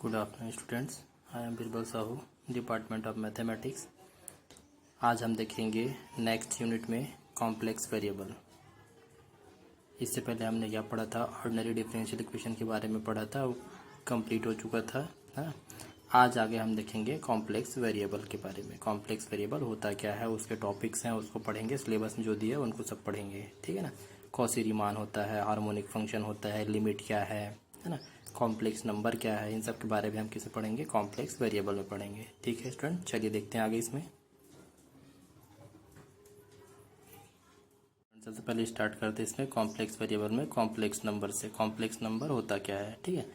Good afternoon students. I am Birbal Sahu, department of mathematics. आज हम देखेंगे नेक्स्ट यूनिट में कॉम्प्लेक्स वेरिएबल। इससे पहले हमने क्या पढ़ा था, ऑर्डिनरी डिफरेंशियल इक्वेशन के बारे में पढ़ा था, वो कंप्लीट हो चुका था ना। आज आगे हम देखेंगे कॉम्प्लेक्स वेरिएबल के बारे में। कॉम्प्लेक्स वेरिएबल होता क्या है, उसके टॉपिक्स हैं, उसको पढ़ेंगे। सिलेबस में जो दिया है उनको सब पढ़ेंगे, ठीक है ना। कॉची रीमान होता है, हार्मोनिक फंक्शन होता है, लिमिट क्या है ना, कॉम्प्लेक्स नंबर क्या है, इन सब के बारे में हम किसे पढ़ेंगे, कॉम्प्लेक्स वेरिएबल में पढ़ेंगे। ठीक है स्टूडेंट, चलिए देखते हैं आगे इसमें। सबसे पहले स्टार्ट करते हैं इसमें कॉम्प्लेक्स वेरिएबल में कॉम्प्लेक्स नंबर से। कॉम्प्लेक्स नंबर होता क्या है, ठीक है।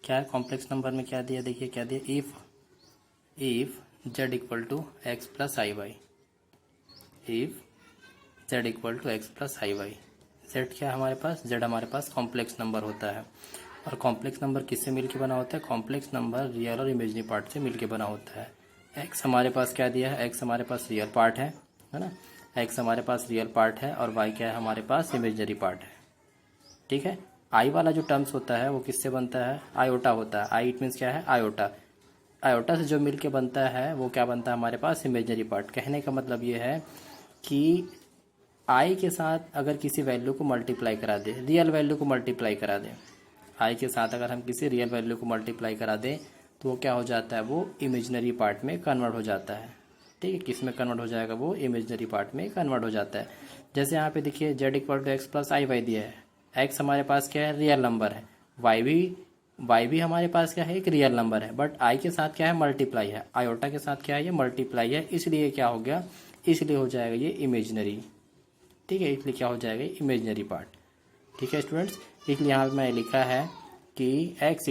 क्या है कॉम्प्लेक्स नंबर में, क्या दिया, देखिए क्या दिया, if z equal to x plus I y. If z equal to x plus I y. z क्या है हमारे पास, z हमारे पास कॉम्प्लेक्स नंबर होता है। और कॉम्प्लेक्स नंबर किससे मिलके बना होता है, कॉम्प्लेक्स नंबर रियल और इमेजिनरी पार्ट से मिलके बना होता है। x हमारे पास क्या दिया है, x हमारे पास रियल पार्ट है ना, x हमारे पास रियल पार्ट है, और y क्या है हमारे पास इमेजिनरी पार्ट है, ठीक है। i वाला जो टर्म्स होता है वो किससे बनता है, आयोटा होता है। i इट मीन्स क्या है, आयोटा। आयोटा से जो मिलके बनता है वो क्या बनता है हमारे पास, इमेजिनरी पार्ट। कहने का मतलब ये है कि i के साथ अगर किसी वैल्यू को मल्टीप्लाई करा दे, रियल वैल्यू को मल्टीप्लाई करा दे, i के साथ अगर हम किसी रियल वैल्यू को मल्टीप्लाई करा दें तो वो क्या हो जाता है, वो इमेजिनरी पार्ट में कन्वर्ट हो जाता है, ठीक है। किस में कन्वर्ट हो जाएगा, वो इमेजिनरी पार्ट में कन्वर्ट हो जाता है। जैसे यहाँ पे देखिए z equal to x plus I y दिया है। x हमारे पास क्या है, रियल नंबर है, y भी हमारे पास क्या है, एक रियल नंबर है, बट i के साथ क्या है, मल्टीप्लाई है, आयोटा के साथ क्या है, ये मल्टीप्लाई है, इसलिए क्या हो गया, इसलिए हो जाएगा ये इमेजिनरी, ठीक है। इसलिए क्या हो जाएगा, इमेजिनरी पार्ट, ठीक है स्टूडेंट्स। इसलिए यहाँ पे मैं लिखा है कि x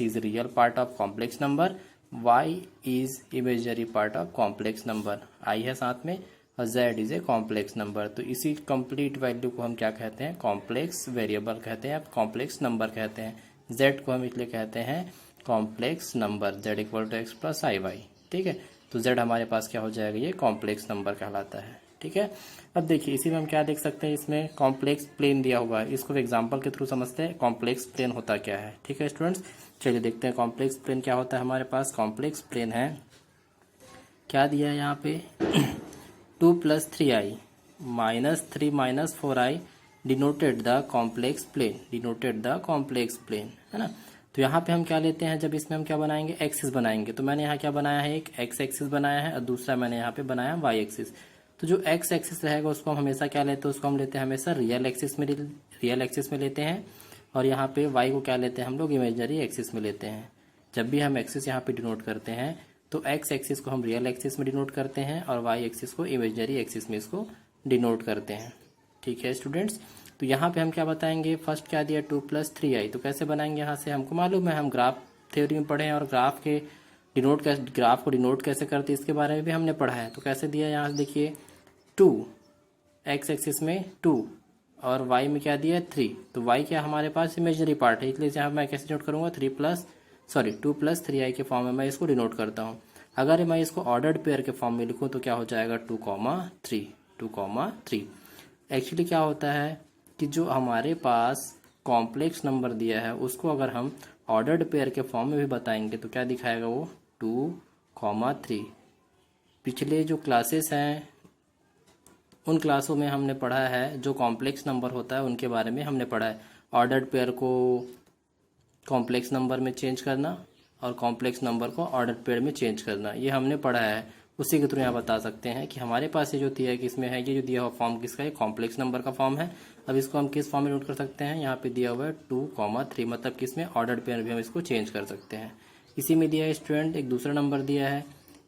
is real part of complex number, y is imaginary part of complex number, i है साथ में, और z is a complex number. तो इसी कंप्लीट वैल्यू को हम क्या कहते हैं, कॉम्प्लेक्स वेरिएबल कहते हैं, कॉम्प्लेक्स नंबर कहते हैं। z को हम इसलिए कहते हैं complex number, z equal to x plus I y, ठीक है। तो z हमारे पास क्या हो जाएगा, ये कॉम्प्लेक्स नंबर कहलाता है, ठीक है। अब देखिए इसी में हम क्या देख सकते हैं, इसमें कॉम्प्लेक्स प्लेन दिया हुआ है, इसको एग्जांपल के थ्रू समझते हैं कॉम्प्लेक्स प्लेन होता क्या है, ठीक है स्टूडेंट्स। चलिए देखते हैं कॉम्प्लेक्स प्लेन क्या होता है हमारे पास। कॉम्प्लेक्स प्लेन है, क्या दिया है यहाँ पे 2 + 3i - 3 - 4i denoted the complex plane, denoted the complex plane, है ना। तो यहाँ पे हम क्या लेते हैं, जब इसमें हम क्या बनाएंगे, एक्सिस बनाएंगे। तो मैंने यहाँ क्या बनाया है, एक एक्स एक्सिस बनाया है, और दूसरा मैंने यहाँ पे बनाया वाई एक्सिस। तो जो एक्स एक्सिस रहेगा उसको हम हमेशा क्या लेते हैं, उसको हम लेते हैं हमेशा रियल एक्सिस में लेते हैं, और यहाँ पे वाई को क्या लेते हैं हम लोग, इमेजिनरी एक्सिस में लेते हैं। जब भी हम एक्सिस यहाँ पे डिनोट करते हैं तो एक्स एक्सिस को हम रियल एक्सिस में डिनोट करते हैं, और वाई एक्सिस को इमेजिनरी एक्सिस में इसको डिनोट करते हैं, ठीक है स्टूडेंट्स। तो यहाँ पे हम क्या बताएंगे, फर्स्ट क्या दिया 2 + 3i, तो कैसे बनाएंगे, यहाँ से हमको मालूम है, हम ग्राफ थ्योरी में पढ़े हैं, और ग्राफ को डिनोट कैसे करते हैं इसके बारे में भी हमने पढ़ा है। तो कैसे दिया, यहाँ से देखिए 2, एक्स एक्सिस में 2 और वाई में क्या दिया है 3। तो वाई क्या हमारे पास इमेजिनरी पार्ट है, इसलिए यहाँ मैं कैसे डिनोट करूँगा, 2 + 3i के फॉर्म में मैं इसको डिनोट करता हूँ। अगर मैं इसको ऑर्डर्ड पेयर के फॉर्म में लिखूँ तो क्या हो जाएगा 2,3। एक्चुअली क्या होता है कि जो हमारे पास कॉम्प्लेक्स नंबर दिया है उसको अगर हम ऑर्डर्ड पेयर के फॉर्म में भी बताएंगे तो क्या दिखाएगा वो 2,3। पिछले जो क्लासेस हैं उन क्लासों में हमने पढ़ा है, जो कॉम्प्लेक्स नंबर होता है उनके बारे में हमने पढ़ा है। ऑर्डर्ड पेयर को कॉम्प्लेक्स नंबर में चेंज करना और कॉम्प्लेक्स नंबर को ऑर्डर पेयर में चेंज करना, ये हमने पढ़ा है। उसी के थ्रू यहाँ बता सकते हैं कि हमारे पास ये जो दिया है किसमें है, ये जो दिया हुआ फॉर्म किसका है, कॉम्प्लेक्स नंबर का फॉर्म है। अब इसको हम किस फॉर्म में नोट कर सकते हैं, यहाँ पे दिया हुआ है 2,3, मतलब किसमें, ऑर्डर पेयर भी हम इसको चेंज कर सकते हैं। इसी में दिया है स्टूडेंट, एक दूसरा नंबर दिया है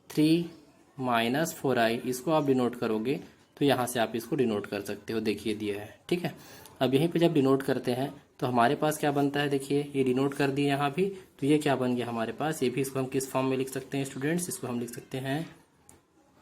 3 - 4i, इसको आप डिनोट करोगे तो यहाँ से आप इसको डिनोट कर सकते हो, देखिए दिया है, ठीक है। अब यहीं पे जब डिनोट करते हैं तो हमारे पास क्या बनता है, देखिए ये डिनोट कर दिए यहाँ भी, तो ये क्या बन गया हमारे पास, ये भी इसको हम किस फॉर्म में लिख सकते हैं स्टूडेंट्स, इसको हम लिख सकते हैं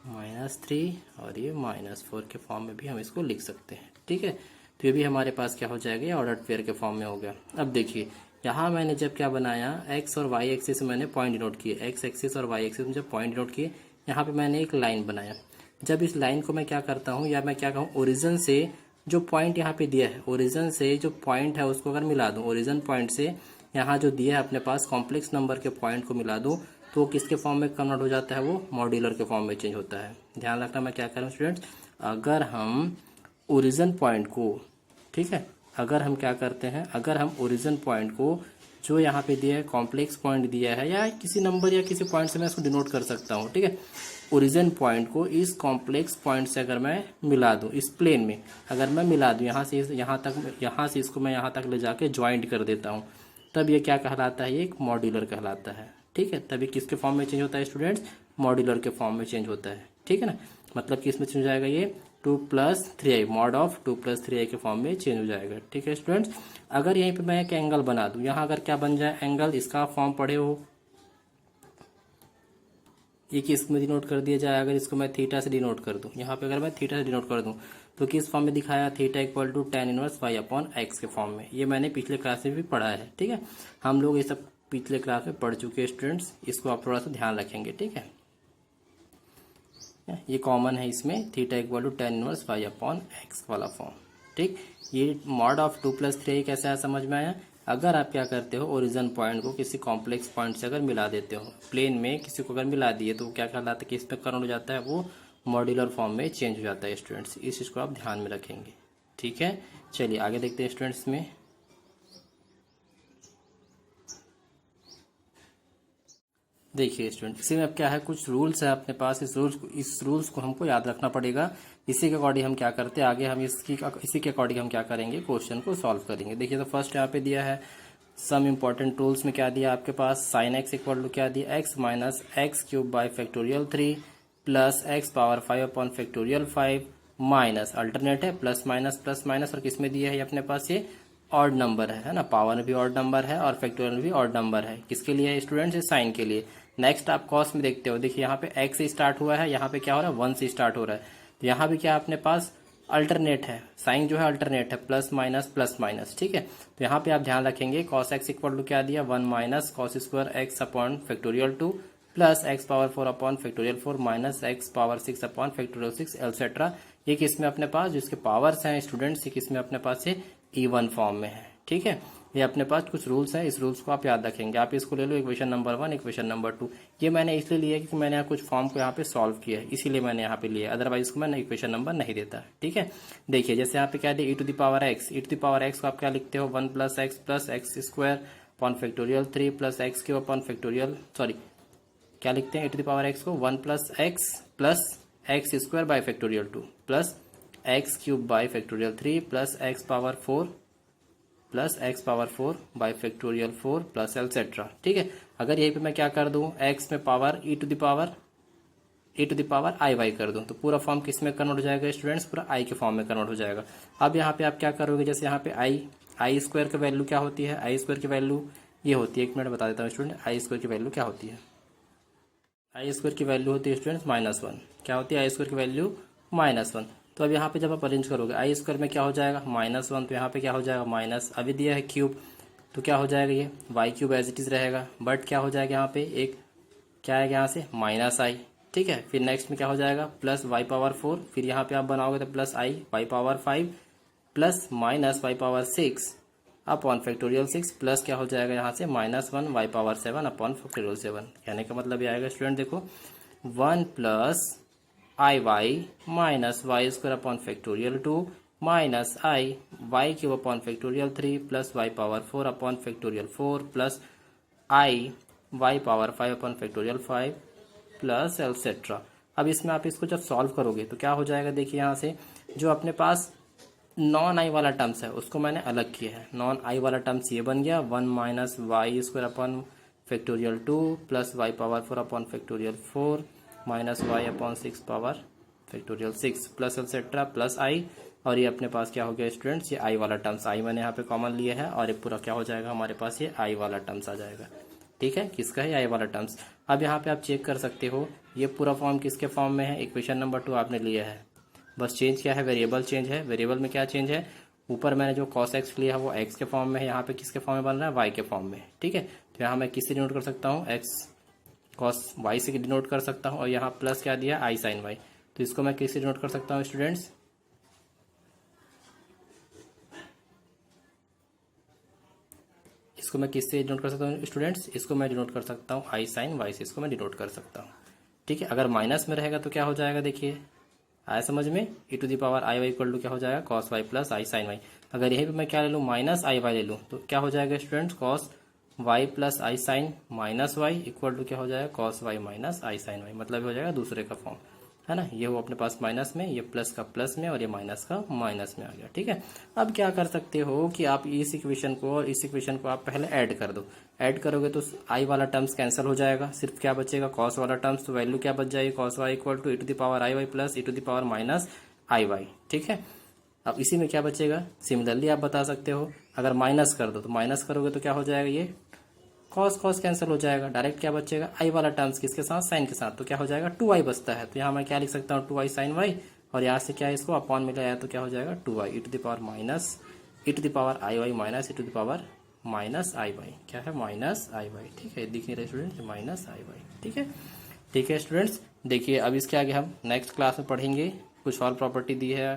-3, और ये -4 के फॉर्म में भी हम इसको लिख सकते हैं, ठीक है। तो ये भी हमारे पास क्या हो जाएगा, ये ऑर्डर्ड पेयर के फॉर्म में हो गया। अब देखिए यहाँ मैंने जब क्या बनाया, एक्स और वाई एक्सिस में मैंने पॉइंट डिनोट किए, एक्स एक्सिस और वाई एक्सिस में जब पॉइंट डिनोट किए, यहाँ पे मैंने एक लाइन बनाया। जब इस लाइन को मैं क्या करता हूँ, या मैं क्या कहूँ, ओरिजिन से जो पॉइंट यहाँ पे दिया है, ओरिजिन से जो पॉइंट है उसको अगर मिला दूँ, ओरिजिन पॉइंट से यहाँ जो दिया है अपने पास कॉम्प्लेक्स नंबर के पॉइंट को मिला दूँ तो किसके फॉर्म में कन्वर्ट हो जाता है, वो मॉड्यूलर के फॉर्म में चेंज होता है। ध्यान रखना मैं क्या कर रहा हूँ स्टूडेंट्स, अगर हम ओरिजिन पॉइंट को, ठीक है, अगर हम क्या करते हैं, अगर हम ओरिजिन पॉइंट को जो यहाँ पे दिया है कॉम्प्लेक्स पॉइंट दिया है या किसी नंबर या किसी पॉइंट से मैं इसको डिनोट कर सकता हूँ, ठीक है, ओरिजिन पॉइंट को इस कॉम्प्लेक्स पॉइंट से अगर मैं मिला दूँ, इस प्लेन में अगर मैं मिला दूँ, यहाँ से यहाँ तक, यहाँ से इसको मैं यहाँ तक ले जाके ज्वाइंट कर देता हूँ, तब ये क्या कहलाता है, ये एक मॉड्यूलर कहलाता है। ठीक है, तभी किसके फॉर्म में चेंज होता है स्टूडेंट्स, मॉड्यूलर के फॉर्म में चेंज होता है। ठीक है ना, मतलब किस में चेंज हो जाएगा, ये 2+3i मॉड ऑफ 2+3i के फॉर्म में चेंज हो जाएगा। ठीक है स्टूडेंट्स, अगर यहीं पे मैं एक एंगल बना दूं, यहाँ अगर क्या बन जाए एंगल, इसका फॉर्म पढ़े हो, ये किस में डिनोट कर दिया जाए, अगर इसको मैं थीटा से डिनोट कर दूं, यहाँ पे अगर मैं थीटा से डिनोट कर दूं तो किस फॉर्म में दिखाया, theta equal to tan inverse y/x के फॉर्म में। ये मैंने पिछले क्लास में भी पढ़ा है। ठीक है, हम लोग ये सब पिछले क्लास में पढ़ चुके हैं स्टूडेंट्स, इसको आप थोड़ा सा ध्यान रखेंगे। ठीक है, ये कॉमन है इसमें, theta equal to tan inverse y/x वाला फॉर्म। ठीक, ये मॉड ऑफ 2+3 कैसा है समझ में आया। अगर आप क्या करते हो, ओरिजिन पॉइंट को किसी कॉम्प्लेक्स पॉइंट से अगर मिला देते हो, प्लेन में किसी को अगर मिला दिए तो क्या कहलाता है कि इस पर कन्वर्ट हो जाता है, वो मॉड्यूलर फॉर्म में चेंज हो जाता है स्टूडेंट्स। इस चीज़ को आप ध्यान में रखेंगे। ठीक है, चलिए आगे देखते हैं स्टूडेंट्स में। देखिए स्टूडेंट, इसी में अब क्या है, कुछ रूल्स है अपने पास, इस रूल्स को हमको याद रखना पड़ेगा। इसी के अकॉर्डिंग हम क्या करते हैं, आगे हम इसी के अकॉर्डिंग हम क्या करेंगे, क्वेश्चन को सॉल्व करेंगे। देखिए तो फर्स्ट यहाँ पे दिया है सम इम्पॉर्टेंट रूल्स में क्या दिया आपके पास, साइन एक्स इक्वल टू क्या दिया, x minus x cube by factorial 3 plus x power 5 upon factorial 5 minus alternate है प्लस माइनस और किसमें दिया है ये अपने पास, ये ऑड नंबर है ना, पावर में भी ऑड नंबर है और फैक्टोरियल में भी ऑड नंबर है। किसके लिए है स्टूडेंट्स, ये साइन के लिए। नेक्स्ट आप कॉस में देखते हो, देखिए यहाँ पे x से स्टार्ट हुआ है, यहाँ पे क्या हो रहा है 1 से स्टार्ट हो रहा है, तो यहाँ भी क्या अपने पास अल्टरनेट है, साइन जो है अल्टरनेट है, प्लस माइनस। ठीक है, तो यहाँ पे आप ध्यान रखेंगे कॉस एक्स इक्वल टू क्या दिया, 1 minus cos square x upon factorial 2 plus x power 4 upon factorial 4 minus x power 6 upon factorial 6 etcetera. ये किसमें अपने पास, जिसके पावर्स हैं स्टूडेंट्स, ये किसमें अपने पास ये इवन फॉर्म में है। ठीक है, ये अपने पास कुछ रूल्स हैं, इस रूल्स को आप याद रखेंगे। आप इसको ले लो, इक्वेशन नंबर 1, इक्वेशन नंबर 2। ये मैंने इसलिए लिया क्योंकि मैंने यहाँ कुछ फॉर्म को यहाँ पे सॉल्व किया है, इसीलिए मैंने यहाँ पे लिया, अदरवाइज इसको मैं इक्वेशन नंबर नहीं देता। ठीक है, देखिए जैसे यहाँ पे क्या दिया, e to the power x को आप क्या लिखते हो, 1 plus x square upon factorial 3 plus x cube upon factorial, sorry क्या लिखते हैं, e to the power x को 1 plus x square by factorial 2 plus x cube by factorial 3 plus x power 4 by factorial 4 plus etcetera. ठीक है, अगर यहीं पे मैं क्या कर दूं, x में power e to the power i y कर दूं, तो पूरा फॉर्म किस में कन्वर्ट हो जाएगा स्टूडेंट्स, पूरा i के फॉर्म में कन्वर्ट हो जाएगा। अब यहाँ पे आप क्या करोगे, जैसे यहाँ पे आई स्क्वायर की वैल्यू क्या होती है, आई स्क्वायर की वैल्यू ये होती है, एक मिनट बता देता हूँ स्टूडेंट, आई स्क्वायर की वैल्यू क्या होती है, आई स्क्वायर की वैल्यू होती है स्टूडेंट्स -1। क्या होती है आई स्क्वायर की वैल्यू, -1। तो अब यहाँ पे जब आप अरेंज करोगे आई स्क्वायर में क्या हो जाएगा, -1, तो यहाँ पे क्या हो जाएगा माइनस, अभी दिया है क्यूब, तो क्या हो जाएगा ये y cube as it is रहेगा, बट क्या हो जाएगा यहाँ पे एक क्या आएगा यहाँ से -i। ठीक है, फिर नेक्स्ट में क्या हो जाएगा प्लस वाई पावर 4, फिर यहाँ पे आप बनाओगे तो plus i y power 5 plus minus y power 6 upon factorial 6 plus क्या हो जाएगा यहाँ से -1 वाई पावर 7 अपॉन फैक्टोरियल 7। कहने का मतलब ये आएगा स्टूडेंट, देखो 1 प्लस आई Y minus Y square upon factorial 2 minus आई Y cube upon factorial 3 plus Y power 4 upon factorial 4 plus आई Y power 5 upon factorial 5 plus etcetera. अब इसमें आप इसको जब सॉल्व करोगे तो क्या हो जाएगा, देखिए यहाँ से जो अपने पास नॉन आई वाला टर्म्स है उसको मैंने अलग किया है, नॉन आई वाला टर्म्स ये बन गया 1 minus Y square upon factorial 2 plus Y power 4 upon factorial 4 minus Y upon 6 power factorial 6 plus etcetera plus I, और ये अपने पास क्या हो गया स्टूडेंट्स, ये आई वाला टर्म्स, आई मैंने यहाँ पे कॉमन लिया है और ये पूरा क्या हो जाएगा हमारे पास, ये आई वाला टर्म्स आ जाएगा। ठीक है, किसका है, आई वाला टर्म्स। अब यहाँ पे आप चेक कर सकते हो ये पूरा फॉर्म किसके फॉर्म में है, इक्वेशन नंबर 2 आपने लिया है, बस चेंज क्या है, वेरिएबल चेंज है। वेरिएबल में क्या चेंज है, ऊपर मैंने जो cos x लिया है वो x के फॉर्म में है, यहाँ पे किसके फॉर्म में बन रहा है, y के फॉर्म में। ठीक है, तो यहाँ मैं किससे डिनोट कर सकता हूँ, x cos y से डिनोट कर सकता हूँ, और यहाँ प्लस क्या दिया i sin y, तो इसको मैं किससे डिनोट कर सकता हूँ स्टूडेंट्स, इसको मैं किससे डिनोट कर सकता हूँ स्टूडेंट्स, इसको मैं डिनोट कर सकता हूँ आई साइन वाई से, इसको मैं डिनोट कर सकता हूँ। ठीक है, अगर माइनस में रहेगा तो क्या हो जाएगा, देखिए आया समझ में, e to the power i y equal to क्या हो जाएगा cos y plus i sine y. अगर यहीं पे मैं क्या ले लूँ माइनस आई वाई ले लूँ तो क्या हो जाएगा students, cos y plus i sine minus y equal to क्या हो जाएगा cos y minus i sine y, मतलब हो जाएगा दूसरे का फॉर्म, है ना। ये हो अपने पास माइनस में, ये प्लस का प्लस में और ये माइनस का माइनस में आ गया। ठीक है, अब क्या कर सकते हो कि आप इस इक्वेशन को और इस इक्वेशन को आप पहले ऐड कर दो। ऐड करोगे तो आई वाला टर्म्स कैंसिल हो जाएगा, सिर्फ क्या बचेगा कॉस वाला टर्म्स, तो वैल्यू क्या बच जाएगी cos y equal to e to the power i y plus e to the power minus I y. ठीक है, अब इसी में क्या बचेगा, सिमिलरली आप बता सकते हो अगर माइनस कर दो तो माइनस करोगे तो क्या हो जाएगा, ये कॉस कॉस कैंसिल हो जाएगा, डायरेक्ट क्या बचेगा आई वाला टर्म्स किसके साथ साइन के साथ, तो क्या हो जाएगा 2y बचता है। तो यहाँ मैं क्या लिख सकता हूँ 2y साइन वाई, और यहाँ से क्या है इसको अपॉन में लाया तो क्या हो जाएगा 2y e to the power minus e to the power i Y minus e to the power minus I y, क्या है माइनस आई वाई। ठीक है, दिख नहीं रहे स्टूडेंट, माइनस आई वाई। ठीक है, ठीक है स्टूडेंट्स, देखिए अब इसके आगे हम नेक्स्ट क्लास में पढ़ेंगे, कुछ और प्रॉपर्टी दी है